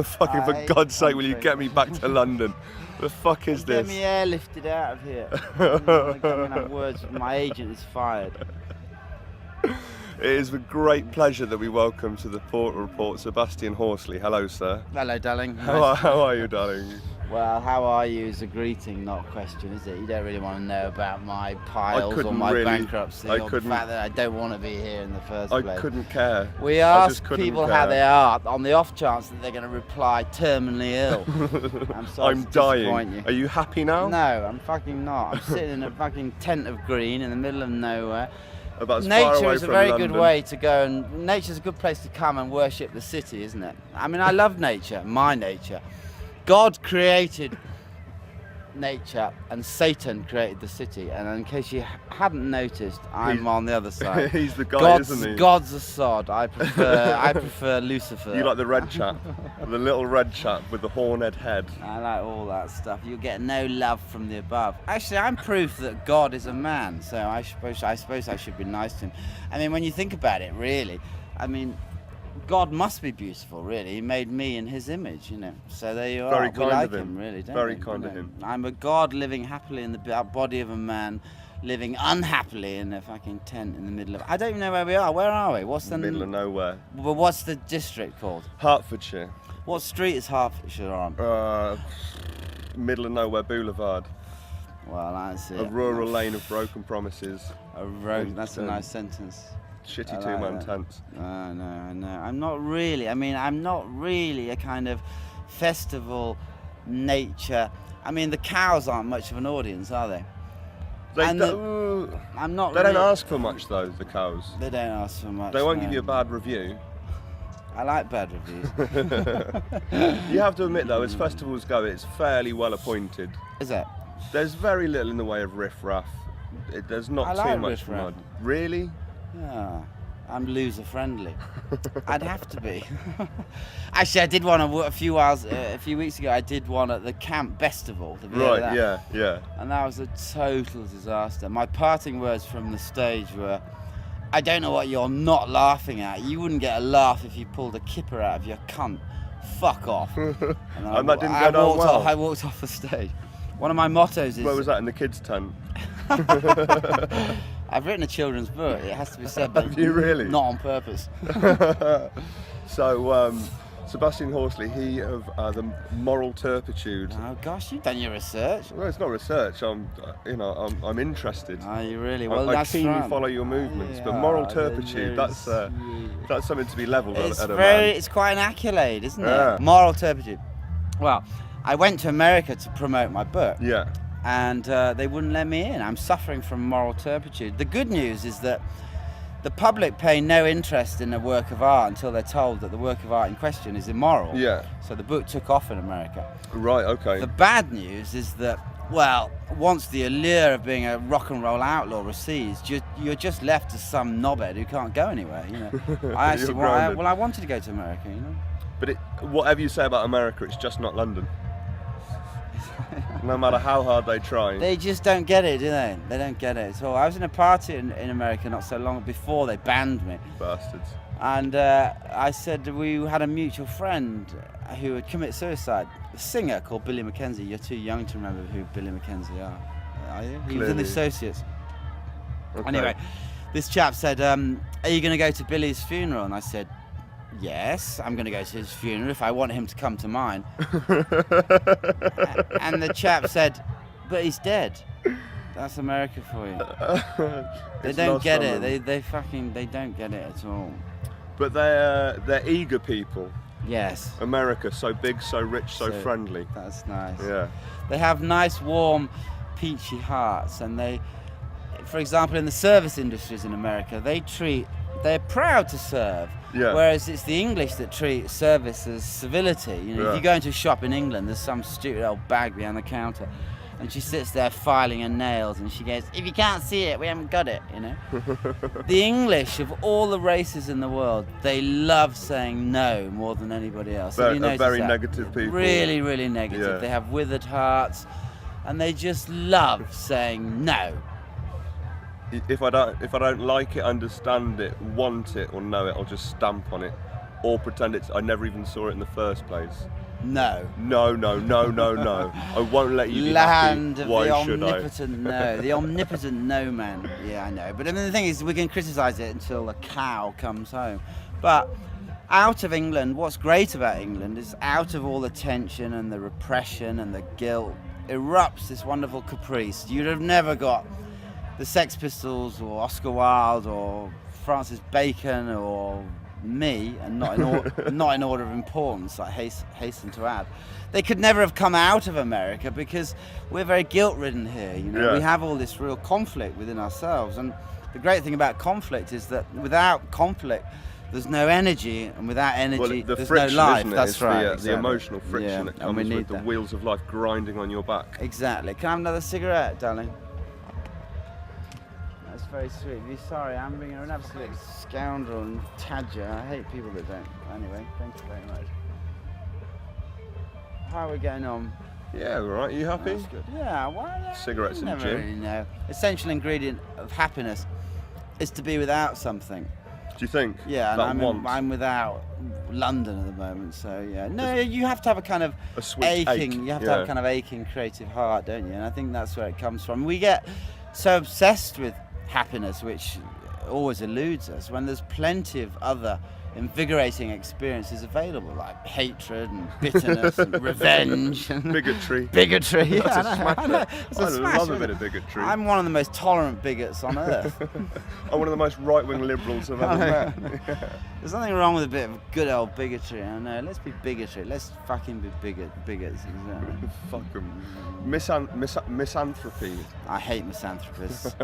Fucking for God's sake, will you get me back to London? The fuck is this? Get me airlifted out of here. I'm going to have words with my agent is fired. It is with great pleasure that we welcome to the Port Report Sebastian Horsley. Hello, sir. Hello, darling. How are you, darling? Well, how are you is a greeting, not a question, is it? You don't really want to know about my piles or my bankruptcy or the fact that I don't want to be here in the first place. I couldn't care. We ask people how they are on the off chance that they're going to reply terminally ill. I'm sorry I'm to dying. disappoint you. Are you happy now? No, I'm fucking not. I'm sitting in a fucking tent of green in the middle of nowhere. About as far Nature away is a from very London. good way to go, and nature's a good place to come and worship the city, isn't it? I mean, I love nature, my nature. God created nature and Satan created the city, and in case you hadn't noticed, I'm on the other side. He's the guy, isn't he? God's a sod. I prefer Lucifer. You like the red chap, the little red chap with the horned head. I like all that stuff. You'll get no love from the above. Actually, I'm proof that God is a man, so I suppose I should be nice to him. I mean, when you think about it, really, I mean, God must be beautiful, really. He made me in his image, you know. So there you are. Very we kind like of him. Really, don't Very we? kind You of know, him. I'm a God living happily in the body of a man, living unhappily in a fucking tent in the middle of... I don't even know where we are. Where are we? What's the... Middle of nowhere. Well, what's the district called? Hertfordshire. What street is Hertfordshire on? Middle of nowhere boulevard. Well, that's it. A rural lane of broken promises. A road. That's a nice sentence. Shitty two-man tents. No. I'm not really. I mean, I'm not really a kind of festival nature. I mean, the cows aren't much of an audience, are they? I'm not. They don't ask for much, though. The cows. They don't ask for much. They won't give you a bad review. I like bad reviews. You have to admit, though, as festivals go, it's fairly well appointed. Is it? There's very little in the way of riff-raff. There's not too much mud. Really? Yeah, I'm loser friendly. I'd have to be. Actually, I did one a few weeks ago. I did one at the Camp Festival. Right. Yeah. And that was a total disaster. My parting words from the stage were, "I don't know what you're not laughing at. You wouldn't get a laugh if you pulled a kipper out of your cunt. Fuck off." And that didn't go down well. I walked off the stage. One of my mottos is... Where was that, in the kids' tent? I've written a children's book, it has to be said, but Have you really? Not on purpose. So, Sebastian Horsley, he of the moral turpitude. Oh gosh, you've done your research. Well, it's not research. I'm interested. Are you really? Well, I keenly follow your movements, but moral turpitude, that's something to be levelled at a man. It's quite an accolade, isn't Yeah. it? Moral turpitude. Well, I went to America to promote my book. Yeah. And they wouldn't let me in. I'm suffering from moral turpitude. The good news is that the public pay no interest in a work of art until they're told that the work of art in question is immoral. Yeah. So the book took off in America. Right, okay. The bad news is that, well, once the allure of being a rock and roll outlaw recedes, you're just left as some knobhead who can't go anywhere, you know. I wanted to go to America, you know. But whatever you say about America, it's just not London. No matter how hard they try. They just don't get it, do they? They don't get it at all. I was in a party in America not so long before they banned me. Bastards. And I said we had a mutual friend who had committed suicide. A singer called Billy Mackenzie. You're too young to remember who Billy Mackenzie are you? He was in the Associates. Okay. Anyway, this chap said, are you going to go to Billy's funeral? And I said, yes, I'm going to go to his funeral if I want him to come to mine. And the chap said, but he's dead. That's America for you. They don't get it. They don't get it at all. But they're eager people. Yes. America, so big, so rich, so friendly. That's nice. Yeah. They have nice, warm, peachy hearts, and they, for example, in the service industries in America, they're proud to serve. Yeah. Whereas it's the English that treat service as civility. You know, Yeah. if you go into a shop in England, there's some stupid old bag behind the counter, and she sits there filing her nails, and she goes, "If you can't see it, we haven't got it." You know. The English, of all the races in the world, they love saying no more than anybody else. Have you noticed very that? negative people. Really, really negative. Yeah. They have withered hearts, and they just love saying no. If I don't like it, understand it, want it, or know it, I'll just stamp on it. or pretend I never even saw it in the first place. No. No. I won't let you be Land happy. of Why the should omnipotent no. The omnipotent no man. Yeah, I know. But I mean, the thing is, we can criticise it until the cow comes home. But out of England, what's great about England is out of all the tension and the repression and the guilt erupts this wonderful caprice. You'd have never got the Sex Pistols or Oscar Wilde or Francis Bacon or me, and not in order of importance, I hasten to add. They could never have come out of America because we're very guilt-ridden here. You know, we have all this real conflict within ourselves, and the great thing about conflict is that without conflict, there's no energy, and without energy, the there's friction, no life. isn't it? That's it's right. The emotional friction that and we comes need with the wheels of life grinding on your back. Exactly. Can I have another cigarette, darling? That's very sweet. You're sorry, I'm being an absolute scoundrel and tadger. I hate people that don't. Anyway, thank you very much. How are we getting on? Yeah, all right. You happy? That's good. Yeah, well, Cigarettes in the never gym. really know. Essential ingredient of happiness is to be without something. Do you think? Yeah, and that I'm without London at the moment, so yeah. No, you have to have a kind of a sweet aching. ache. You have to have a kind of aching creative heart, don't you? And I think that's where it comes from. We get so obsessed with happiness, which always eludes us, when there's plenty of other invigorating experiences available, like hatred and bitterness and revenge and bigotry. Yeah, That's a smasher. It's a I smasher, love a isn't bit it? of bigotry. I'm one of the most tolerant bigots on earth. I'm one of the most right-wing liberals I've ever met. There's nothing wrong with a bit of good old bigotry. I know. Let's be bigotry. Let's fucking be bigots. Exactly. Fuck 'em. Misanthropy. I hate misanthropists.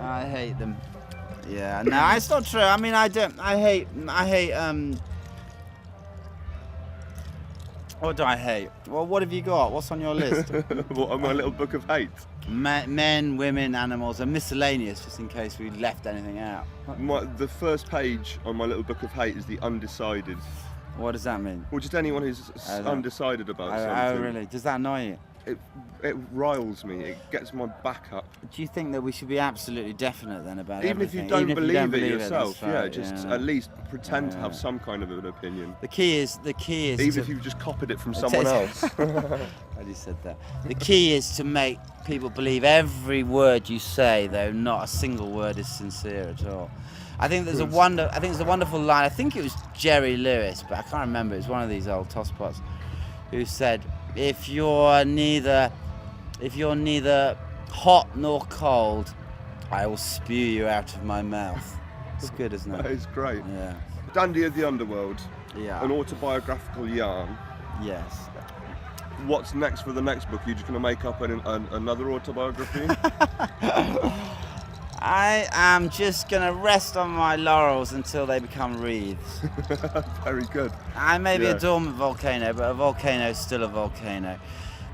I hate them. Yeah, no, it's not true. I mean, I hate, what do I hate? Well, what have you got? What's on your list? What, on my little book of hate? Men, women, animals, and miscellaneous, just in case we left anything out. The first page on my little book of hate is the undecided. What does that mean? Well, just anyone who's undecided about something. Oh, really? Does that annoy you? It riles me. It gets my back up. Do you think that we should be absolutely definite then about Even everything? if you don't believe it that's yourself, right, just at least pretend to have some kind of an opinion. The key is. Even if you've just copied it from someone else. I just said that. The key is to make people believe every word you say, though not a single word is sincere at all. I think there's a wonderful line. I think it was Jerry Lewis, but I can't remember. It was one of these old tosspots who said, If you're neither hot nor cold, I will spew you out of my mouth. It's good, isn't it? That is great. Yeah. Dandy of the Underworld. Yeah. An autobiographical yarn. Yes. What's next for the next book? Are you just going to make up another autobiography? I am just going to rest on my laurels until they become wreaths. Very good. I may be a dormant volcano, but a volcano is still a volcano.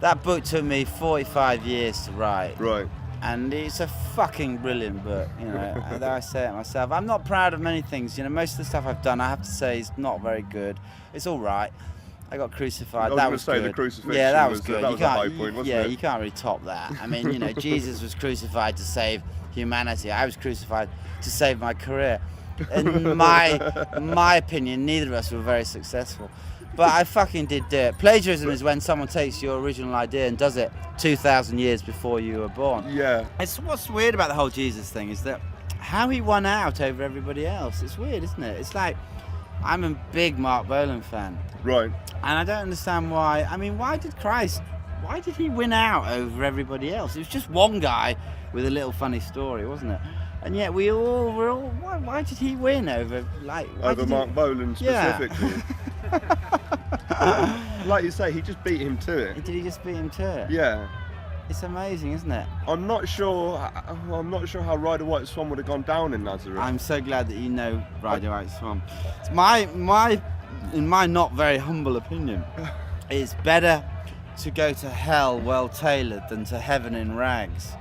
That book took me 45 years to write. Right. And it's a fucking brilliant book, you know. And I say it myself. I'm not proud of many things, you know. Most of the stuff I've done, I have to say, is not very good. It's all right. I got crucified. That was good. The crucifixion. Yeah, that was good. That was a high point, wasn't it? You can't really top that. I mean, you know, Jesus was crucified to save humanity. I was crucified to save my career. In my opinion, neither of us were very successful. But I fucking did do it. Plagiarism is when someone takes your original idea and does it 2,000 years before you were born. Yeah. It's what's weird about the whole Jesus thing is that how he won out over everybody else. It's weird, isn't it? It's like, I'm a big Mark Bolan fan. Right. And I don't understand why. I mean, why did he win out over everybody else? It was just one guy with a little funny story, wasn't it? And yet we're all why did he win over Mark Bolan specifically? Yeah. Like you say, he just beat him to it. Did he just beat him to it? Yeah. It's amazing, isn't it? I'm not sure how Ryder White Swan would have gone down in Nazareth. I'm so glad that you know Ryder White Swan. It's in my not very humble opinion, it's better to go to hell well tailored than to heaven in rags.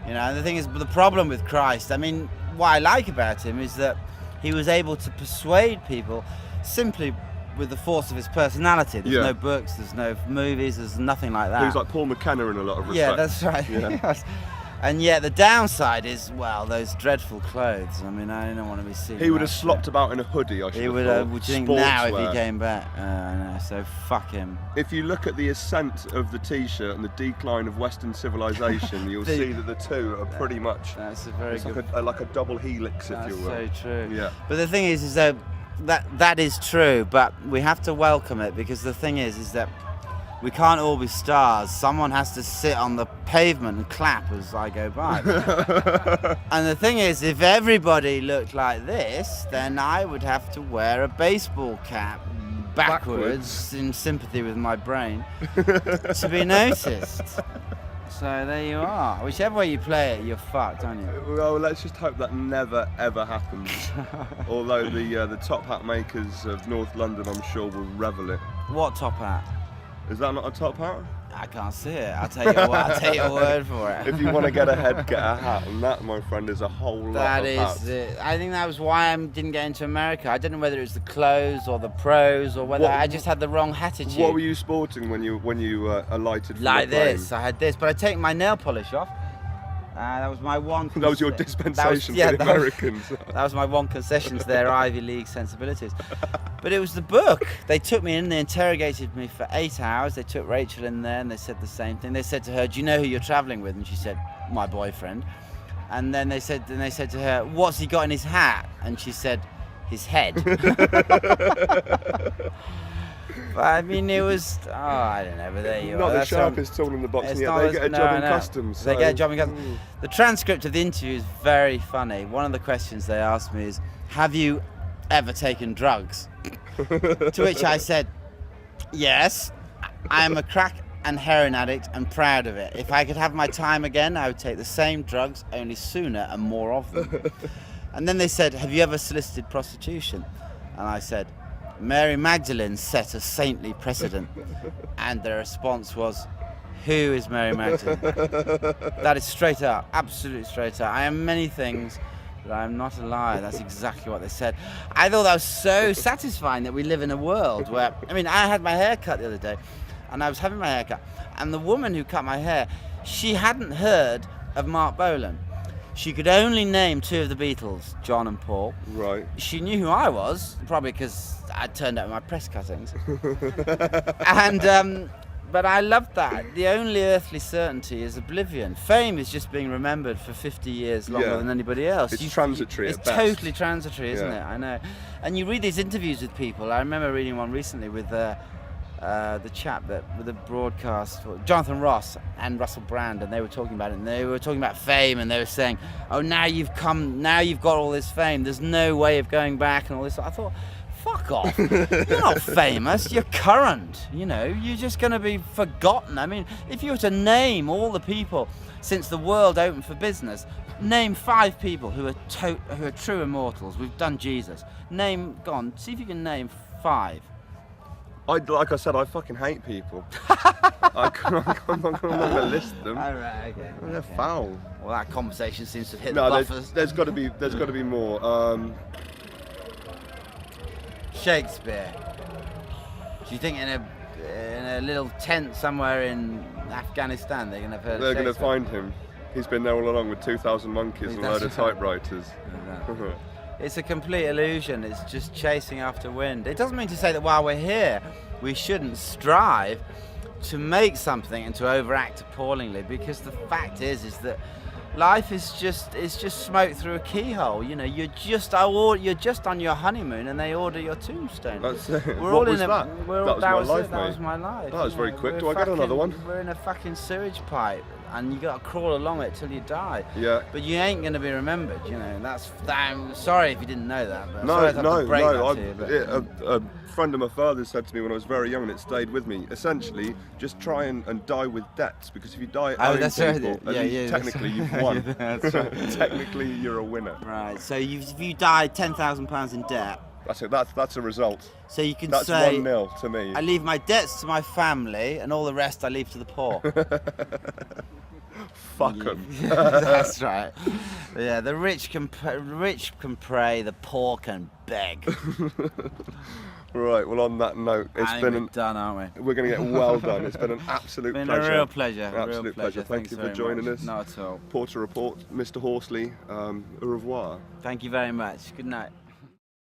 You know, and the thing is, the problem with Christ, I mean, what I like about him is that he was able to persuade people simply with the force of his personality. There's no books, there's no movies, there's nothing like that. He's like Paul McKenna in a lot of respects. Yeah, that's right. Yeah. Yes. And yet the downside is, well, those dreadful clothes. I mean, I don't want to be seen. He would have slopped about in a hoodie, I should He have would thought. have. Would you think now if he Sportswear. came back? I know. So fuck him. If you look at the ascent of the T-shirt and the decline of Western civilization, you'll see that the two are pretty much That's a very good. like a double helix, if That's you will. so true. Yeah. But the thing is that is true. But we have to welcome it, because the thing is that we can't all be stars. Someone has to sit on the pavement and clap as I go by. And the thing is, if everybody looked like this, then I would have to wear a baseball cap backwards in sympathy with my brain to be noticed. So there you are. Whichever way you play it, you're fucked, aren't you? Well, let's just hope that never ever happens. Although the top hat makers of North London, I'm sure, will revel it. What top hat? Is that not a top hat? I can't see it. I'll take your word for it. If you want to get ahead, get a hat, and that, my friend, is a whole lot That of is hats. it. I think that was why I didn't get into America. I don't know whether it was the clothes or the pros or whether What- I just had the wrong attitude. What were you sporting when you alighted from Like the plane? this. I had this, but I take my nail polish off. That was my one. That was your dispensation yeah, for the Americans. That was my one concession to their Ivy League sensibilities. But it was the book. They took me in, they interrogated me for 8 hours. They took Rachel in there and they said the same thing. They said to her, "Do you know who you're travelling with?" And she said, "My boyfriend." And then they said to her, "What's he got in his hat?" And she said, "His head." But I mean, it was, I don't know, but there you are. Not the That's sharpest tool in the box, and It's yet not they as- get a no, job in no. customs. They so- get a job in customs. The transcript of the interview is very funny. One of the questions they asked me is, "Have you ever taken drugs?" To which I said, "Yes, I am a crack and heroin addict and proud of it. If I could have my time again, I would take the same drugs, only sooner and more of them." And then they said, "Have you ever solicited prostitution?" And I said, "Mary Magdalene set a saintly precedent." And the response was, "Who is Mary Magdalene?" That is straight up, absolutely straight up. I am many things, but I am not a liar. That's exactly what they said. I thought that was so satisfying that we live in a world where, I mean, I had my hair cut the other day, and I was having my hair cut, and the woman who cut my hair, she hadn't heard of Mark Bolan. She could only name 2 of the Beatles, John and Paul. Right. She knew who I was, probably because I turned out with my press cuttings. And but I loved that. The only earthly certainty is oblivion. Fame is just being remembered for 50 years longer Yeah. than anybody else. It's transitory It's at best. totally transitory, isn't Yeah. it? I know. And you read these interviews with people. I remember reading one recently with the chap with the broadcast, Jonathan Ross and Russell Brand, and they were talking about it. And they were talking about fame, and they were saying, "Oh, now you've got all this fame. There's no way of going back," and all this. I thought, fuck off. You're not famous, you're current. You know, you're just going to be forgotten. I mean, if you were to name all the people since the world opened for business, name 5 people who are true immortals. We've done Jesus. Go on, see if you can name 5. Like I said, I fucking hate people. I'm not going to list them. All right, okay. They're foul. Well, that conversation seems to have hit No, the buffers. there's got to be more. Shakespeare. Do you think in a little tent somewhere in Afghanistan they're going to have heard of They're going to Shakespeare? find him. He's been there all along with 2,000 monkeys and a load of typewriters. It's a complete illusion. It's just chasing after wind. It doesn't mean to say that while we're here, we shouldn't strive to make something and to overact appallingly, because the fact is that life is just smoke through a keyhole. You know, you're just on your honeymoon and they order your tombstone. That's it. We're What all was in a, that? we're all- That was my life, That mate. was my life. That was you very know. quick. We're Do I get another one? We're in a fucking sewage pipe, and you got to crawl along it till you die. Yeah. But you ain't going to be remembered. You know, I'm sorry if you didn't know that. But No, sorry to have to break no. that to you, but- A friend of my father's said to me when I was very young, and it stayed with me. Essentially, just try and die with debts, because if you die Oh, owing that's right. people, at Yeah, least yeah, that's technically right. you've won. Yeah, that's right. Technically, you're a winner. Right. So if you die £10,000 in debt, That's it. That's a result. so you can That's say, 1-0 to me. I leave my debts to my family, and all the rest I leave to the poor. Fuck 'em. That's right. Yeah, the rich can pray, the poor can beg. Right, well, on that note, We're done, aren't we? we're going to get well done. It's been an absolute Been pleasure. a real pleasure. Absolute pleasure. Thank Thanks you for very joining much. us. Not at all. Porter Report, Mr. Horsley, au revoir. Thank you very much. Good night.